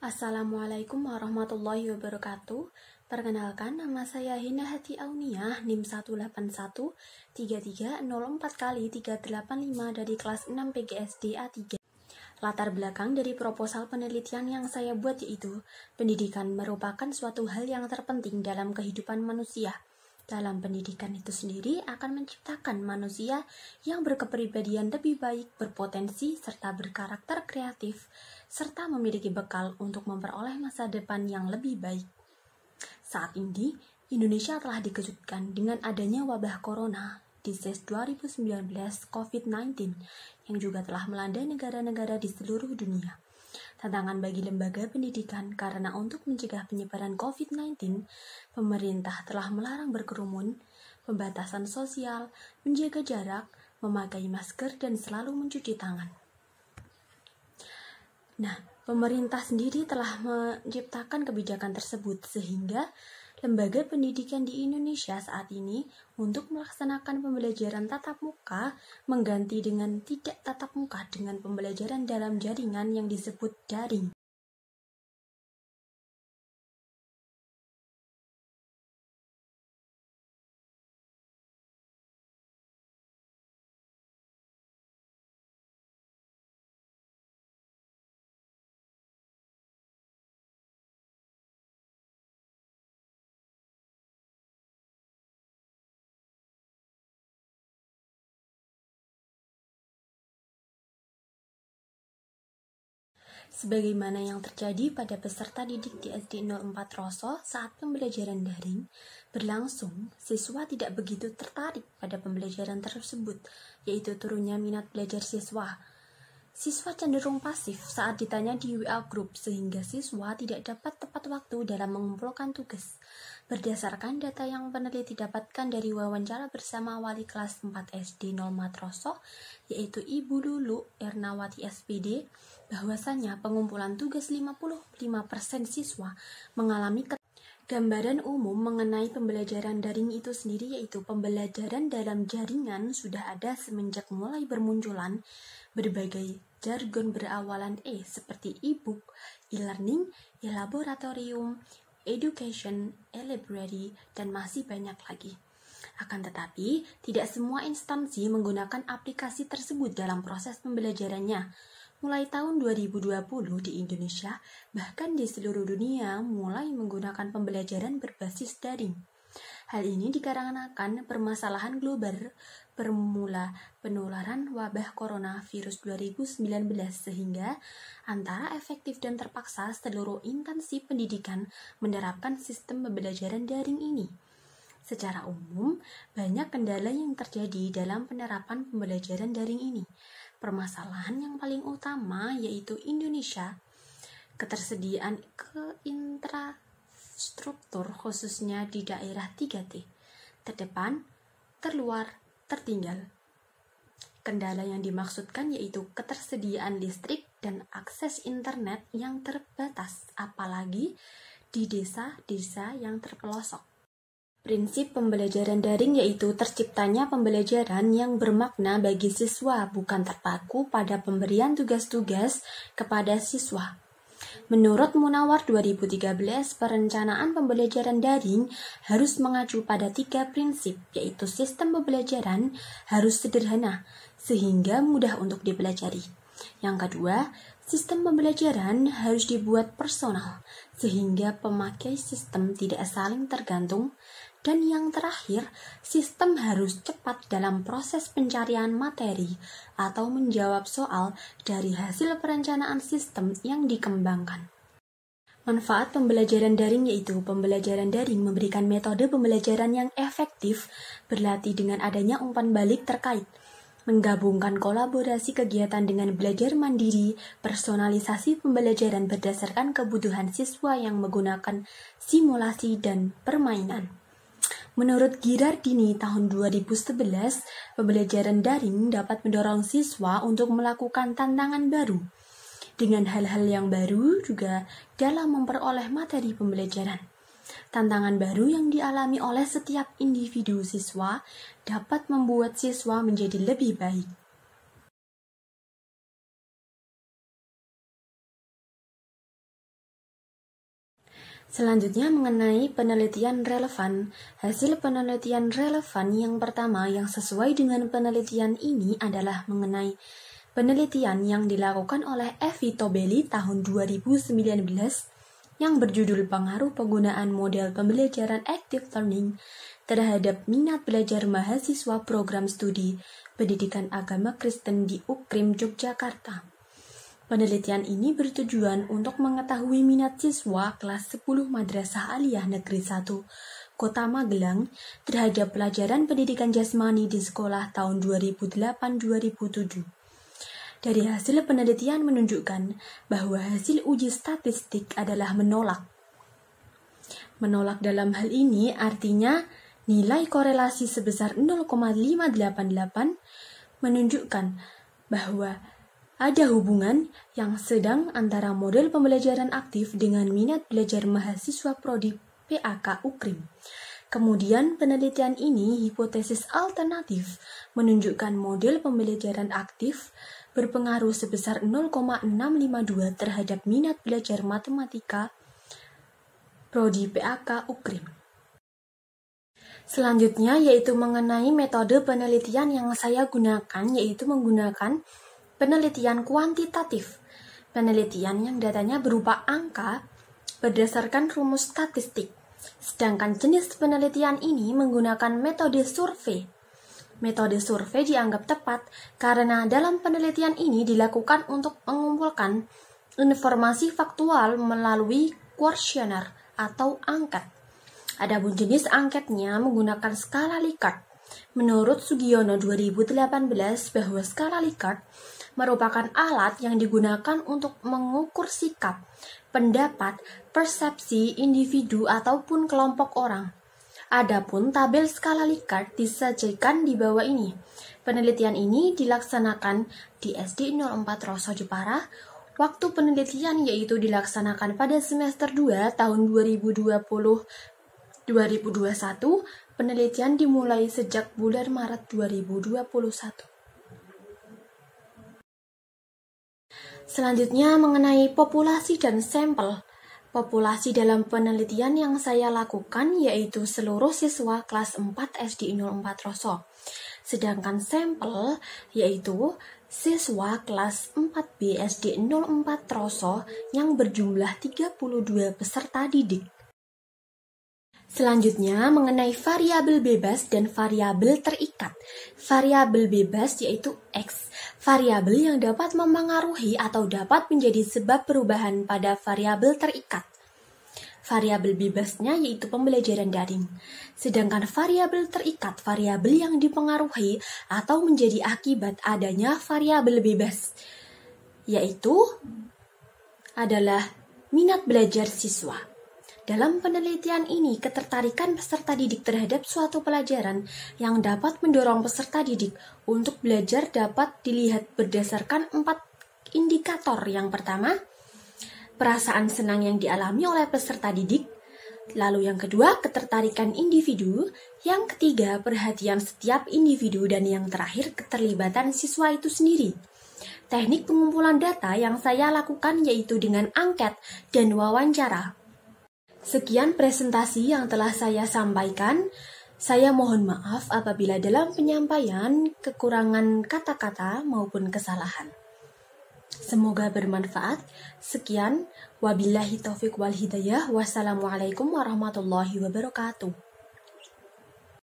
Assalamualaikum warahmatullahi wabarakatuh. Perkenalkan, nama saya Hina Hati Auniyah, NIM 1813304x385 dari kelas 6 PGSD A3. Latar belakang dari proposal penelitian yang saya buat yaitu, pendidikan merupakan suatu hal yang terpenting dalam kehidupan manusia. Dalam pendidikan itu sendiri akan menciptakan manusia yang berkepribadian lebih baik, berpotensi, serta berkarakter kreatif, serta memiliki bekal untuk memperoleh masa depan yang lebih baik. Saat ini, Indonesia telah dikejutkan dengan adanya wabah corona, disease 2019 COVID-19, yang juga telah melanda negara-negara di seluruh dunia. Tantangan bagi lembaga pendidikan karena untuk mencegah penyebaran COVID-19, pemerintah telah melarang berkerumun, pembatasan sosial, menjaga jarak, memakai masker, dan selalu mencuci tangan. Nah, pemerintah sendiri telah menciptakan kebijakan tersebut sehingga lembaga pendidikan di Indonesia saat ini untuk melaksanakan pembelajaran tatap muka mengganti dengan tidak tatap muka dengan pembelajaran dalam jaringan yang disebut daring. Sebagaimana yang terjadi pada peserta didik di SD 04 Roso saat pembelajaran daring berlangsung, siswa tidak begitu tertarik pada pembelajaran tersebut, yaitu turunnya minat belajar siswa. Siswa cenderung pasif saat ditanya di WA Group sehingga siswa tidak dapat tepat waktu dalam mengumpulkan tugas. Berdasarkan data yang peneliti dapatkan dari wawancara bersama wali kelas 4 SD 04 Roso, yaitu Ibu Lulu Ernawati SPD, bahwasanya pengumpulan tugas 55% siswa mengalami gambaran umum mengenai pembelajaran daring itu sendiri yaitu pembelajaran dalam jaringan sudah ada semenjak mulai bermunculan berbagai jargon berawalan E seperti e-book, e-learning, e-laboratorium, education, e-library, dan masih banyak lagi. Akan tetapi, tidak semua instansi menggunakan aplikasi tersebut dalam proses pembelajarannya. Mulai tahun 2020 di Indonesia, bahkan di seluruh dunia mulai menggunakan pembelajaran berbasis daring. Hal ini dikarenakan permasalahan global bermula penularan wabah coronavirus 2019 sehingga antara efektif dan terpaksa seluruh instansi pendidikan menerapkan sistem pembelajaran daring ini. Secara umum, banyak kendala yang terjadi dalam penerapan pembelajaran daring ini. Permasalahan yang paling utama yaitu Indonesia, ketersediaan infrastruktur khususnya di daerah 3T, terdepan, terluar, tertinggal. Kendala yang dimaksudkan yaitu ketersediaan listrik dan akses internet yang terbatas, apalagi di desa-desa yang terpelosok. Prinsip pembelajaran daring yaitu terciptanya pembelajaran yang bermakna bagi siswa, bukan terpaku pada pemberian tugas-tugas kepada siswa. Menurut Munawar 2013, perencanaan pembelajaran daring harus mengacu pada 3 prinsip, yaitu sistem pembelajaran harus sederhana, sehingga mudah untuk dipelajari. Yang kedua, sistem pembelajaran harus dibuat personal, sehingga pemakai sistem tidak saling tergantung. Dan yang terakhir, sistem harus cepat dalam proses pencarian materi atau menjawab soal dari hasil perencanaan sistem yang dikembangkan. Manfaat pembelajaran daring yaitu pembelajaran daring memberikan metode pembelajaran yang efektif, berlatih dengan adanya umpan balik terkait, menggabungkan kolaborasi kegiatan dengan belajar mandiri, personalisasi pembelajaran berdasarkan kebutuhan siswa yang menggunakan simulasi dan permainan. Menurut Girardini tahun 2011, pembelajaran daring dapat mendorong siswa untuk melakukan tantangan baru. Dengan hal-hal yang baru juga dalam memperoleh materi pembelajaran. Tantangan baru yang dialami oleh setiap individu siswa dapat membuat siswa menjadi lebih baik. Selanjutnya mengenai penelitian relevan. Hasil penelitian relevan yang pertama yang sesuai dengan penelitian ini adalah mengenai penelitian yang dilakukan oleh Evi Tobeli tahun 2019 yang berjudul pengaruh penggunaan model pembelajaran active learning terhadap minat belajar mahasiswa program studi pendidikan agama Kristen di UKRIM Yogyakarta. Penelitian ini bertujuan untuk mengetahui minat siswa kelas 10 Madrasah Aliyah Negeri 1, Kota Magelang terhadap pelajaran pendidikan jasmani di sekolah tahun 2008-2007. Dari hasil penelitian menunjukkan bahwa hasil uji statistik adalah menolak. Menolak dalam hal ini artinya nilai korelasi sebesar 0,588 menunjukkan bahwa ada hubungan yang sedang antara model pembelajaran aktif dengan minat belajar mahasiswa prodi PAK UKRIM. Kemudian penelitian ini hipotesis alternatif menunjukkan model pembelajaran aktif berpengaruh sebesar 0,652 terhadap minat belajar matematika prodi PAK UKRIM. Selanjutnya yaitu mengenai metode penelitian yang saya gunakan, yaitu menggunakan penelitian kuantitatif, penelitian yang datanya berupa angka berdasarkan rumus statistik. Sedangkan jenis penelitian ini menggunakan metode survei. Metode survei dianggap tepat karena dalam penelitian ini dilakukan untuk mengumpulkan informasi faktual melalui kuesioner atau angket. Adapun jenis angketnya menggunakan skala Likert. Menurut Sugiono 2018 bahwa skala Likert merupakan alat yang digunakan untuk mengukur sikap, pendapat, persepsi individu ataupun kelompok orang. Adapun tabel skala Likert disajikan di bawah ini. Penelitian ini dilaksanakan di SD 04 Roso Jepara. Waktu penelitian yaitu dilaksanakan pada semester 2 tahun 2020-2021. Penelitian dimulai sejak bulan Maret 2021. Selanjutnya mengenai populasi dan sampel. Populasi dalam penelitian yang saya lakukan yaitu seluruh siswa kelas 4 SD 04 Roso. Sedangkan sampel yaitu siswa kelas 4B SD 04 Roso yang berjumlah 32 peserta didik. Selanjutnya mengenai variabel bebas dan variabel terikat. Variabel bebas yaitu X, variabel yang dapat mempengaruhi atau dapat menjadi sebab perubahan pada variabel terikat. Variabel bebasnya yaitu pembelajaran daring. Sedangkan variabel terikat, variabel yang dipengaruhi atau menjadi akibat adanya variabel bebas, yaitu adalah minat belajar siswa. Dalam penelitian ini, ketertarikan peserta didik terhadap suatu pelajaran yang dapat mendorong peserta didik untuk belajar dapat dilihat berdasarkan 4 indikator. Yang pertama, perasaan senang yang dialami oleh peserta didik. Lalu yang kedua, ketertarikan individu. Yang ketiga, perhatian setiap individu. Dan yang terakhir, keterlibatan siswa itu sendiri. Teknik pengumpulan data yang saya lakukan yaitu dengan angket dan wawancara. Sekian presentasi yang telah saya sampaikan. Saya mohon maaf apabila dalam penyampaian kekurangan kata-kata maupun kesalahan. Semoga bermanfaat. Sekian, wabillahi taufiq wal hidayah. Wassalamualaikum warahmatullahi wabarakatuh.